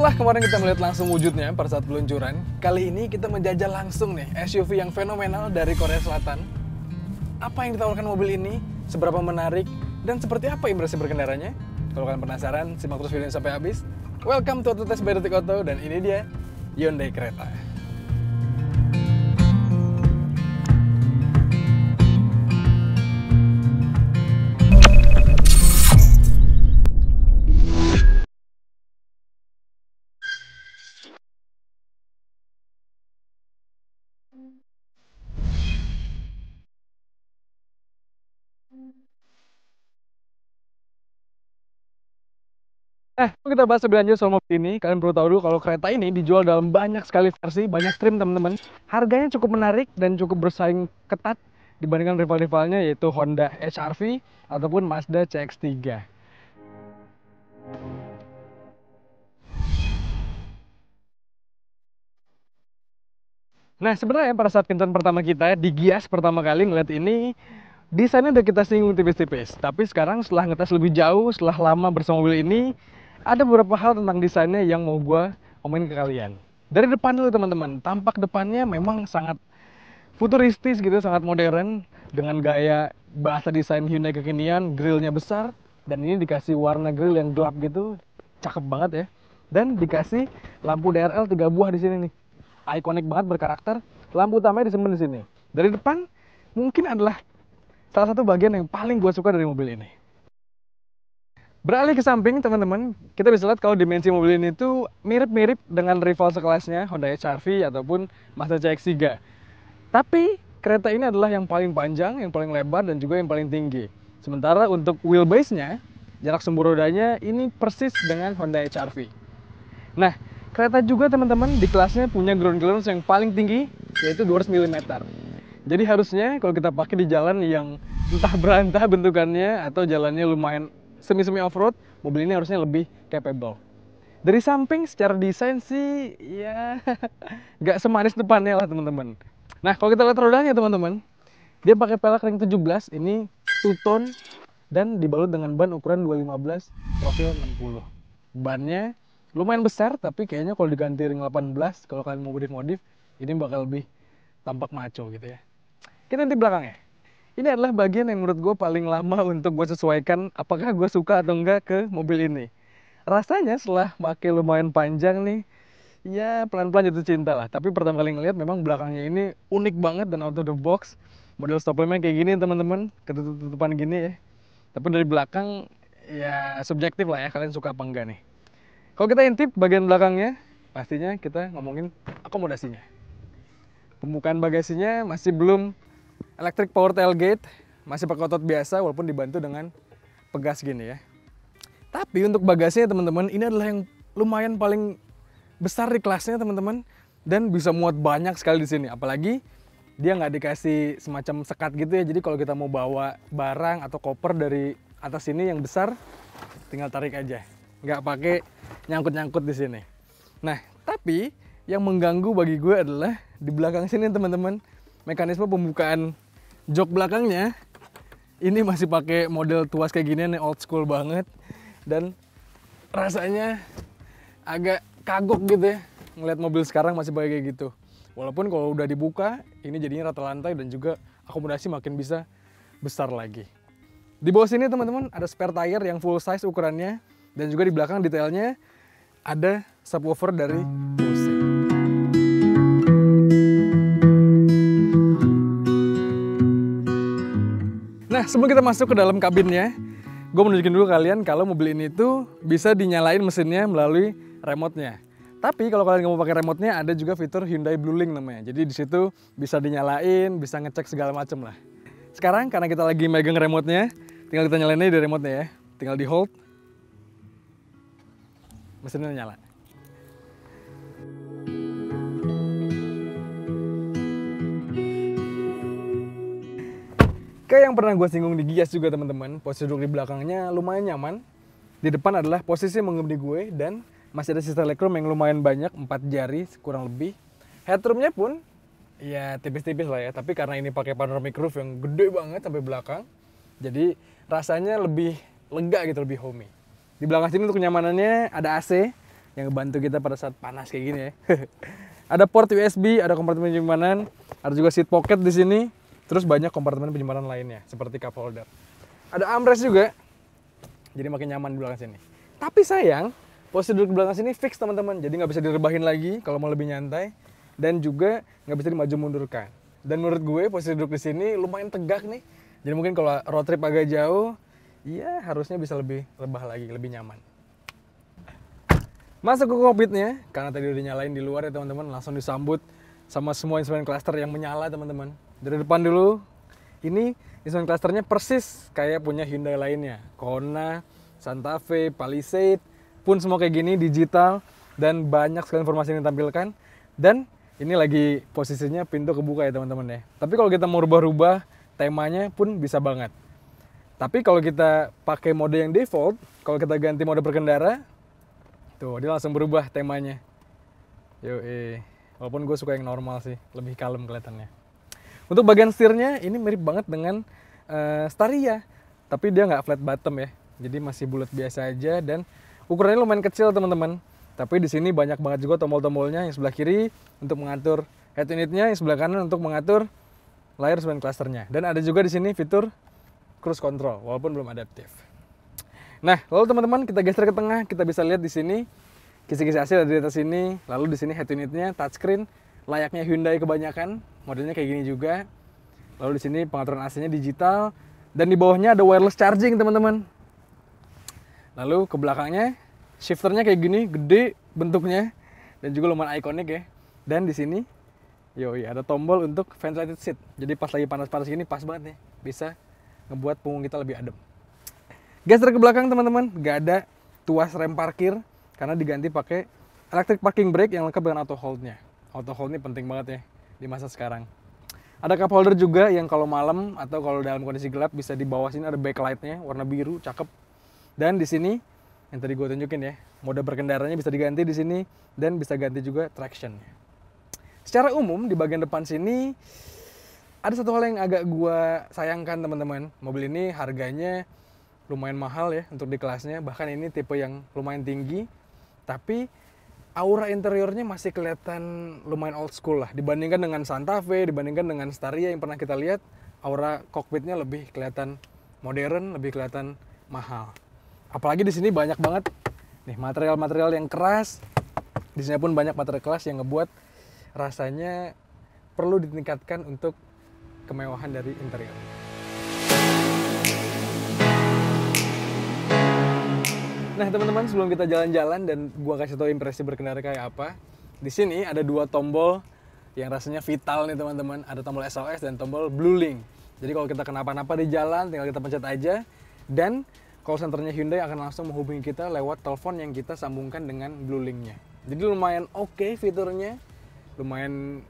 Setelah kemarin kita melihat langsung wujudnya pada saat peluncuran, kali ini kita menjajal langsung nih SUV yang fenomenal dari Korea Selatan. Apa yang ditawarkan mobil ini, seberapa menarik, dan seperti apa impresi berkendaranya? Kalau kalian penasaran, simak terus video ini sampai habis. Welcome to Auto Test by Detik Auto, dan ini dia Hyundai Creta. Kita bahas lebih lanjut soal mobil ini. Kalian perlu tahu dulu kalau kereta ini dijual dalam banyak sekali versi, banyak trim teman-teman. Harganya cukup menarik dan cukup bersaing ketat dibandingkan rival-rivalnya, yaitu Honda HR-V ataupun Mazda CX-3. Nah, sebenarnya pada saat kencan pertama kita di Gias pertama kali ngeliat ini, desainnya udah kita singgung tipis-tipis. Tapi sekarang setelah ngetes lebih jauh, setelah lama bersama mobil ini, ada beberapa hal tentang desainnya yang mau gue omongin ke kalian. Dari depan dulu teman-teman, tampak depannya memang sangat futuristis gitu, sangat modern dengan gaya bahasa desain Hyundai kekinian, grillnya besar, dan ini dikasih warna grill yang gelap gitu, cakep banget ya. Dan dikasih lampu DRL 3 buah di sini nih, ikonik banget, berkarakter. Lampu utamanya disimpan di sini. Dari depan mungkin adalah salah satu bagian yang paling gue suka dari mobil ini. Beralih ke samping teman-teman, kita bisa lihat kalau dimensi mobil ini tuh mirip-mirip dengan rival sekelasnya Honda HR-V ataupun Mazda CX-3. Tapi kereta ini adalah yang paling panjang, yang paling lebar, dan juga yang paling tinggi. Sementara untuk wheelbase-nya, jarak sumbu rodanya ini persis dengan Honda HR-V. Nah, kereta juga teman-teman di kelasnya punya ground clearance yang paling tinggi, yaitu 200 mm. Jadi harusnya kalau kita pakai di jalan yang entah berantah bentukannya atau jalannya lumayan semi-semi off-road, mobil ini harusnya lebih capable. Dari samping secara desain sih ya nggak semanis depannya lah teman-teman. Nah, kalau kita lihat rodanya teman-teman, dia pakai pelek ring 17, ini two-tone dan dibalut dengan ban ukuran 215 profil 60. Bannya lumayan besar, tapi kayaknya kalau diganti ring 18, kalau kalian mau modif-modif, ini bakal lebih tampak maco gitu ya. Kita nanti belakangnya. Ini adalah bagian yang menurut gue paling lama untuk gue sesuaikan apakah gue suka atau enggak ke mobil ini. Rasanya setelah pakai lumayan panjang nih, ya pelan-pelan jatuh cinta lah. Tapi pertama kali ngeliat memang belakangnya ini unik banget dan out of the box. Model stop lampnya kayak gini teman-teman, ketutupan gini ya. Tapi dari belakang ya subjektif lah ya, kalian suka apa enggak nih. Kalau kita intip bagian belakangnya, pastinya kita ngomongin akomodasinya. Pembukaan bagasinya masih belum electric power tailgate, masih pakai otot biasa walaupun dibantu dengan pegas gini ya. Tapi untuk bagasinya teman-teman, ini adalah yang lumayan paling besar di kelasnya teman-teman, dan bisa muat banyak sekali di sini. Apalagi dia nggak dikasih semacam sekat gitu ya. Jadi kalau kita mau bawa barang atau koper dari atas sini yang besar, tinggal tarik aja, nggak pakai nyangkut-nyangkut di sini. Nah, tapi yang mengganggu bagi gue adalah di belakang sini teman-teman, mekanisme pembukaan jok belakangnya ini masih pakai model tuas kayak gini nih, old school banget, dan rasanya agak kagok gitu ya ngeliat mobil sekarang masih pakai kayak gitu. Walaupun kalau udah dibuka ini jadinya rata lantai dan juga akomodasi makin bisa besar lagi. Di bawah sini teman-teman ada spare tire yang full size ukurannya, dan juga di belakang detailnya ada subwoofer dari Bose. Nah, sebelum kita masuk ke dalam kabinnya, gue mau nunjukin dulu kalian kalau mobil ini tuh bisa dinyalain mesinnya melalui remote-nya. Tapi kalau kalian nggak mau pakai remote-nya, ada juga fitur Hyundai Blue Link namanya. Jadi di situ bisa dinyalain, bisa ngecek segala macam lah. Sekarang karena kita lagi megang remote-nya, tinggal kita nyalain aja dari remote-nya ya. Tinggal di hold, mesinnya nyala. Kayak yang pernah gue singgung di Gias juga teman-teman, posisi duduk di belakangnya lumayan nyaman. Di depan adalah posisi mengemudi gue, dan masih ada sisa legroom yang lumayan banyak, 4 jari kurang lebih. Headroomnya pun ya tipis-tipis lah ya, tapi karena ini pakai panoramic roof yang gede banget sampai belakang, jadi rasanya lebih lega gitu, lebih homey. Di belakang sini untuk kenyamanannya ada AC, yang ngebantu kita pada saat panas kayak gini ya. Ada port USB, ada kompartemen penyimpanan, ada juga seat pocket di sini, terus banyak kompartemen penyimpanan lainnya seperti cup holder. Ada armrest juga, jadi makin nyaman di belakang sini. Tapi sayang, posisi duduk di belakang sini fix teman-teman, jadi nggak bisa direbahin lagi kalau mau lebih nyantai, dan juga nggak bisa dimaju mundurkan. Dan menurut gue posisi duduk di sini lumayan tegak nih, jadi mungkin kalau road trip agak jauh, ya harusnya bisa lebih rebah lagi, lebih nyaman. Masuk ke kokpitnya, karena tadi udah nyalain di luar ya teman-teman, langsung disambut sama semua instrumen cluster yang menyala teman-teman. Dari depan dulu, ini instrumen clusternya persis kayak punya Hyundai lainnya. Kona, Santa Fe, Palisade, pun semua kayak gini, digital, dan banyak sekali informasi yang ditampilkan. Dan ini lagi posisinya pintu kebuka ya teman-teman ya. Tapi kalau kita mau rubah-rubah, temanya pun bisa banget. Tapi kalau kita pakai mode yang default, kalau kita ganti mode berkendara, tuh, dia langsung berubah temanya. Walaupun gue suka yang normal sih, lebih kalem kelihatannya. Untuk bagian setirnya, ini mirip banget dengan Staria. Tapi dia nggak flat bottom ya. Jadi masih bulat biasa aja dan ukurannya lumayan kecil teman-teman. Tapi di sini banyak banget juga tombol-tombolnya, yang sebelah kiri untuk mengatur head unitnya, yang sebelah kanan untuk mengatur layar instrumen clusternya. Dan ada juga di sini fitur cruise control, walaupun belum adaptif. Nah, lalu teman-teman kita geser ke tengah, kita bisa lihat di sini kisi-kisi AC ada di atas sini. Lalu di sini head unitnya touchscreen, layaknya Hyundai kebanyakan, modelnya kayak gini juga. Lalu di sini pengaturan AC-nya digital dan di bawahnya ada wireless charging teman-teman. Lalu ke belakangnya shifternya kayak gini, gede bentuknya dan juga lumayan ikonik ya. Dan di sini ada tombol untuk ventilated seat. Jadi pas lagi panas-panas gini pas banget nih, bisa ngebuat punggung kita lebih adem. Geser ke belakang teman-teman, nggak ada tuas rem parkir karena diganti pakai electric parking brake yang lengkap dengan auto hold-nya. Auto hold ini penting banget ya di masa sekarang. Ada cup holder juga yang kalau malam atau kalau dalam kondisi gelap bisa di bawah sini ada backlight-nya warna biru, cakep. Dan di sini yang tadi gue tunjukin ya, mode berkendaranya bisa diganti di sini dan bisa ganti juga traction. Secara umum di bagian depan sini ada satu hal yang agak gue sayangkan teman-teman. Mobil ini harganya lumayan mahal ya untuk di kelasnya, bahkan ini tipe yang lumayan tinggi, tapi aura interiornya masih kelihatan lumayan old school lah dibandingkan dengan Santa Fe, dibandingkan dengan Staria yang pernah kita lihat. Aura kokpitnya lebih kelihatan modern, lebih kelihatan mahal. Apalagi di sini banyak banget nih material-material yang keras. Di sini pun banyak material keras yang ngebuat rasanya perlu ditingkatkan untuk kemewahan dari interior. Nah teman-teman, sebelum kita jalan-jalan dan gua kasih tau impresi berkendara kayak apa, di sini ada dua tombol yang rasanya vital nih teman-teman. Ada tombol SOS dan tombol Blue Link. Jadi kalau kita kenapa-napa di jalan, tinggal kita pencet aja. Dan call centernya Hyundai akan langsung menghubungi kita lewat telepon yang kita sambungkan dengan Blue Link-nya. Jadi lumayan oke fiturnya, lumayan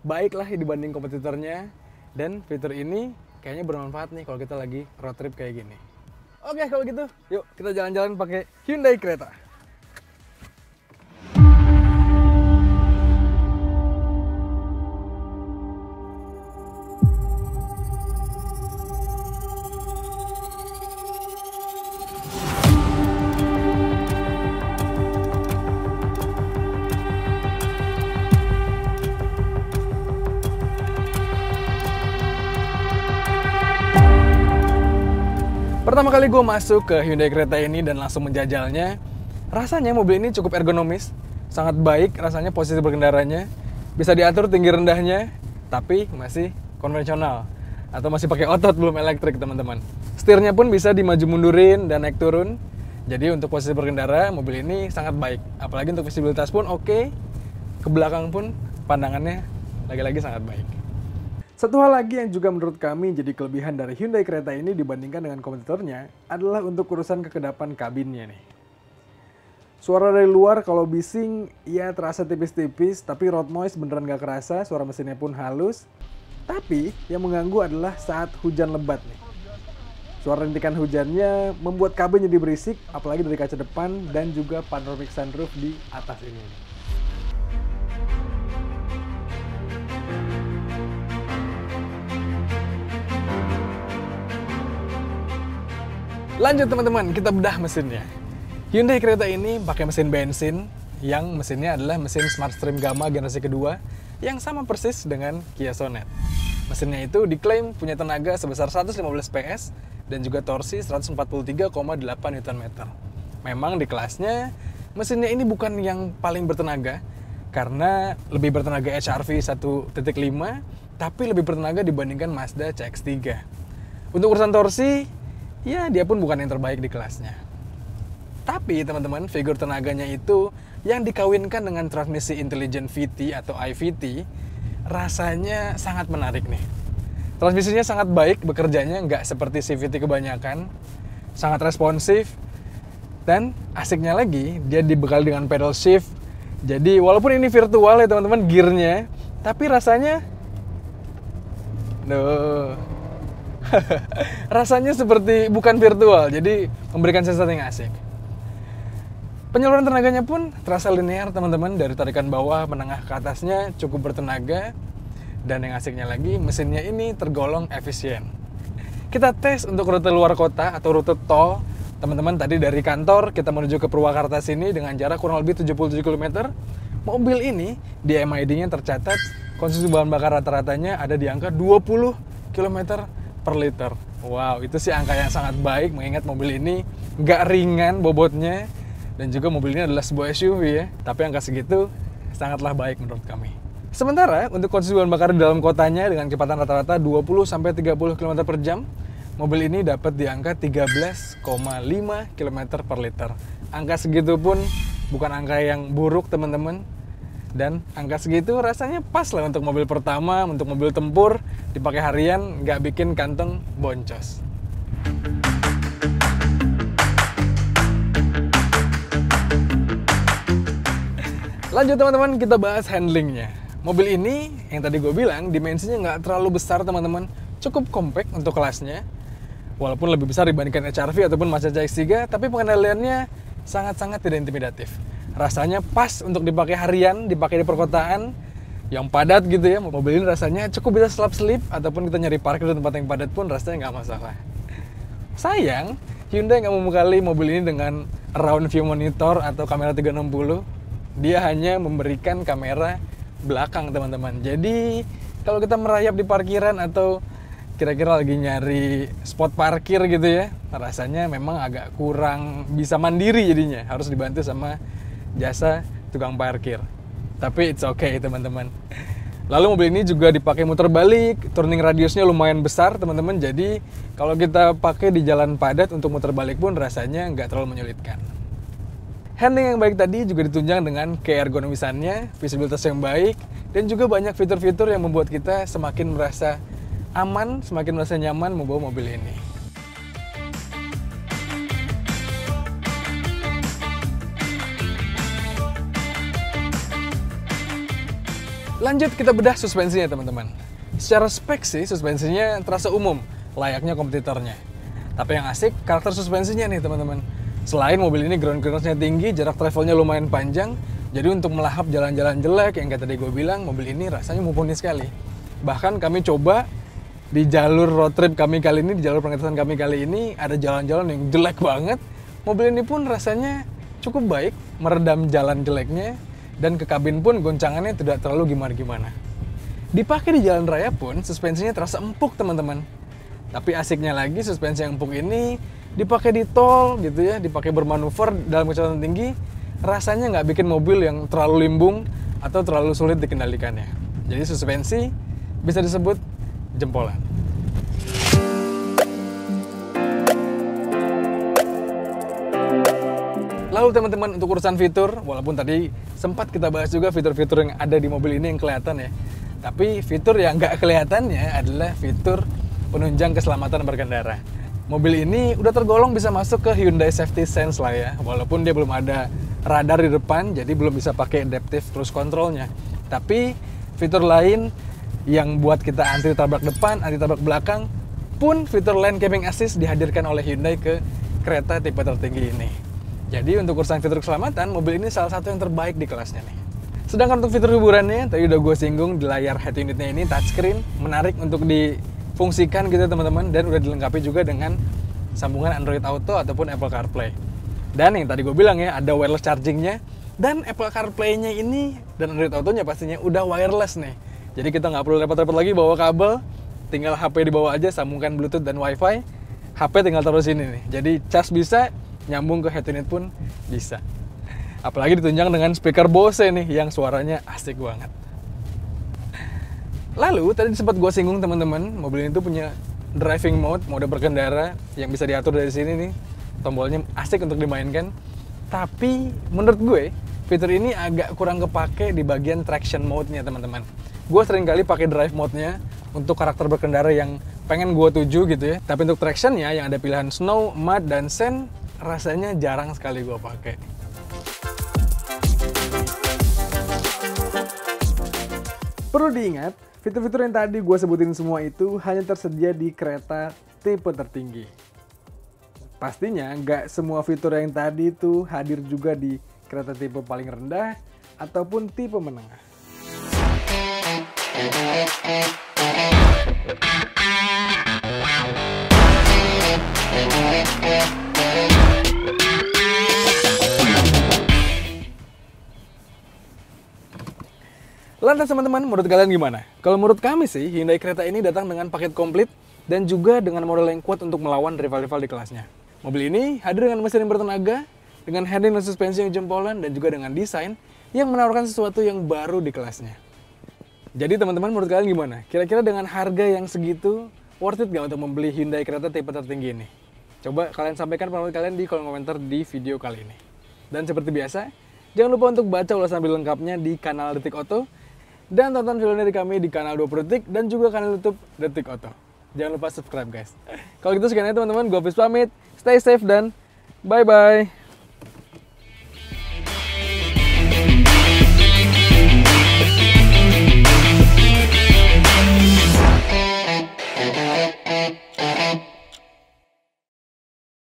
baik lah dibanding kompetitornya. Dan fitur ini kayaknya bermanfaat nih kalau kita lagi road trip kayak gini. Oke, kalau gitu, yuk kita jalan-jalan pakai Hyundai Creta. Pertama kali gue masuk ke Hyundai Creta ini dan langsung menjajalnya, rasanya mobil ini cukup ergonomis, sangat baik rasanya posisi berkendaranya, bisa diatur tinggi rendahnya, tapi masih konvensional atau masih pakai otot, belum elektrik teman-teman. Setirnya pun bisa dimaju mundurin dan naik turun, jadi untuk posisi berkendara mobil ini sangat baik, apalagi untuk visibilitas pun oke, ke belakang pun pandangannya lagi-lagi sangat baik. Satu hal lagi yang juga menurut kami jadi kelebihan dari Hyundai Creta ini dibandingkan dengan kompetitornya adalah untuk urusan kekedapan kabinnya nih. Suara dari luar kalau bising ya terasa tipis-tipis, tapi road noise beneran gak kerasa, suara mesinnya pun halus. Tapi yang mengganggu adalah saat hujan lebat nih. Suara rintikan hujannya membuat kabin jadi berisik, apalagi dari kaca depan dan juga panoramic sunroof di atas ini. Lanjut teman-teman, kita bedah mesinnya. Hyundai Creta ini pakai mesin bensin yang mesinnya adalah mesin Smartstream Gamma generasi kedua yang sama persis dengan Kia Sonet. Mesinnya itu diklaim punya tenaga sebesar 115 PS dan juga torsi 143,8 Nm. Memang di kelasnya mesinnya ini bukan yang paling bertenaga karena lebih bertenaga HR-V 1.5 tapi lebih bertenaga dibandingkan Mazda CX-3. Untuk urusan torsi, ya dia pun bukan yang terbaik di kelasnya. Tapi teman-teman, figur tenaganya itu yang dikawinkan dengan transmisi Intelligent VT atau IVT rasanya sangat menarik nih. Transmisinya sangat baik bekerjanya, nggak seperti CVT kebanyakan, sangat responsif, dan asiknya lagi dia dibekali dengan pedal shift. Jadi walaupun ini virtual ya teman-teman gearnya, tapi rasanya rasanya seperti bukan virtual, jadi memberikan sensasi yang asik. Penyaluran tenaganya pun terasa linear teman-teman, dari tarikan bawah menengah ke atasnya cukup bertenaga, dan yang asiknya lagi mesinnya ini tergolong efisien. Kita tes untuk rute luar kota atau rute tol teman-teman. Tadi dari kantor kita menuju ke Purwakarta sini dengan jarak kurang lebih 77 km. Mobil ini di MID-nya tercatat konsumsi bahan bakar rata-ratanya ada di angka 20 km per liter. Wow, itu sih angka yang sangat baik mengingat mobil ini nggak ringan bobotnya. Dan juga mobil ini adalah sebuah SUV ya, tapi angka segitu sangatlah baik menurut kami. Sementara untuk konsumsi bahan bakar di dalam kotanya dengan kecepatan rata-rata 20-30 km per jam, mobil ini dapat di angka 13,5 km per liter. Angka segitu pun bukan angka yang buruk teman-teman. Dan angka segitu rasanya pas lah untuk mobil pertama, untuk mobil tempur, dipakai harian, nggak bikin kantong boncos. Lanjut teman-teman, kita bahas handlingnya. Mobil ini, yang tadi gue bilang, dimensinya nggak terlalu besar teman-teman. Cukup compact untuk kelasnya. Walaupun lebih besar dibandingkan HR-V ataupun Mazda CX-3, tapi pengendaliannya sangat-sangat tidak intimidatif. Rasanya pas untuk dipakai harian, dipakai di perkotaan, yang padat gitu ya. Mobil ini rasanya cukup bisa selap-selip, ataupun kita nyari parkir di tempat yang padat pun rasanya nggak masalah. Sayang, Hyundai nggak membekali mobil ini dengan around view monitor atau kamera 360. Dia hanya memberikan kamera belakang teman-teman. Jadi kalau kita merayap di parkiran atau kira-kira lagi nyari spot parkir gitu ya, rasanya memang agak kurang bisa mandiri jadinya. Harus dibantu sama jasa tukang parkir. Tapi it's okay teman-teman. Lalu mobil ini juga dipakai muter balik, turning radiusnya lumayan besar teman-teman. Jadi kalau kita pakai di jalan padat untuk muter balik pun rasanya nggak terlalu menyulitkan. Handling yang baik tadi juga ditunjang dengan keergonomisannya, visibilitas yang baik, dan juga banyak fitur-fitur yang membuat kita semakin merasa aman, semakin merasa nyaman membawa mobil ini. Lanjut kita bedah suspensinya teman-teman. Secara spek sih suspensinya terasa umum, layaknya kompetitornya. Tapi yang asik karakter suspensinya nih teman-teman. Selain mobil ini ground clearance-nya tinggi, jarak travelnya lumayan panjang, jadi untuk melahap jalan-jalan jelek yang kayak tadi gue bilang, mobil ini rasanya mumpuni sekali. Bahkan kami coba di jalur road trip kami kali ini, di jalur pengetesan kami kali ini, ada jalan-jalan yang jelek banget. Mobil ini pun rasanya cukup baik, meredam jalan jeleknya, dan ke kabin pun goncangannya tidak terlalu gimana-gimana. Dipakai di jalan raya pun, suspensinya terasa empuk teman-teman. Tapi asiknya lagi, suspensi yang empuk ini dipakai di tol gitu ya, dipakai bermanuver dalam kecepatan tinggi, rasanya nggak bikin mobil yang terlalu limbung atau terlalu sulit dikendalikannya. Jadi suspensi bisa disebut jempolan. Lalu teman-teman, untuk urusan fitur, walaupun tadi sempat kita bahas juga fitur-fitur yang ada di mobil ini yang kelihatan ya, tapi fitur yang nggak kelihatannya adalah fitur penunjang keselamatan berkendara. Mobil ini udah tergolong bisa masuk ke Hyundai Safety Sense lah ya, walaupun dia belum ada radar di depan, jadi belum bisa pakai adaptive cruise control-nya. Tapi fitur lain yang buat kita anti tabrak depan, anti tabrak belakang, pun fitur lane keeping assist dihadirkan oleh Hyundai ke kereta tipe tertinggi ini. Jadi untuk urusan fitur keselamatan, mobil ini salah satu yang terbaik di kelasnya nih. Sedangkan untuk fitur hiburannya, tadi udah gue singgung di layar head unitnya ini touchscreen, menarik untuk difungsikan gitu teman-teman, dan udah dilengkapi juga dengan sambungan Android Auto ataupun Apple CarPlay. Dan yang tadi gue bilang ya, ada wireless chargingnya. Dan Apple CarPlay-nya ini dan Android Auto-nya pastinya udah wireless nih. Jadi kita nggak perlu repot-repot lagi bawa kabel, tinggal HP dibawa aja, sambungkan Bluetooth dan Wi-Fi. HP tinggal taruh sini nih. Jadi cas bisa, nyambung ke head unit pun bisa. Apalagi ditunjang dengan speaker Bose nih yang suaranya asik banget. Lalu tadi sempat gue singgung teman-teman, mobil ini tuh punya driving mode berkendara yang bisa diatur dari sini nih. Tombolnya asik untuk dimainkan. Tapi menurut gue fitur ini agak kurang kepake di bagian traction mode-nya teman-teman. Gue sering kali pakai drive mode-nya untuk karakter berkendara yang pengen gue tuju gitu ya. Tapi untuk traction-nya yang ada pilihan snow, mud, dan sand, rasanya jarang sekali gue pakai. Perlu diingat, fitur-fitur yang tadi gue sebutin semua itu hanya tersedia di kereta tipe tertinggi. Pastinya nggak semua fitur yang tadi itu hadir juga di kereta tipe paling rendah ataupun tipe menengah. Lantas teman-teman, menurut kalian gimana? Kalau menurut kami sih, Hyundai Creta ini datang dengan paket komplit dan juga dengan model yang kuat untuk melawan rival-rival di kelasnya. Mobil ini hadir dengan mesin yang bertenaga, dengan handling dan suspensi yang jempolan, dan juga dengan desain yang menawarkan sesuatu yang baru di kelasnya. Jadi teman-teman, menurut kalian gimana? Kira-kira dengan harga yang segitu, worth it nggak untuk membeli Hyundai Creta tipe tertinggi ini? Coba kalian sampaikan pendapat kalian di kolom komentar di video kali ini. Dan seperti biasa, jangan lupa untuk baca ulasan lebih lengkapnya di kanal Detik Auto, dan tonton video dari kami di kanal 20 Detik dan juga kanal YouTube Detik Auto. Jangan lupa subscribe guys. Kalau gitu sekian aja teman-teman, gue Hafiz pamit. Stay safe dan bye-bye.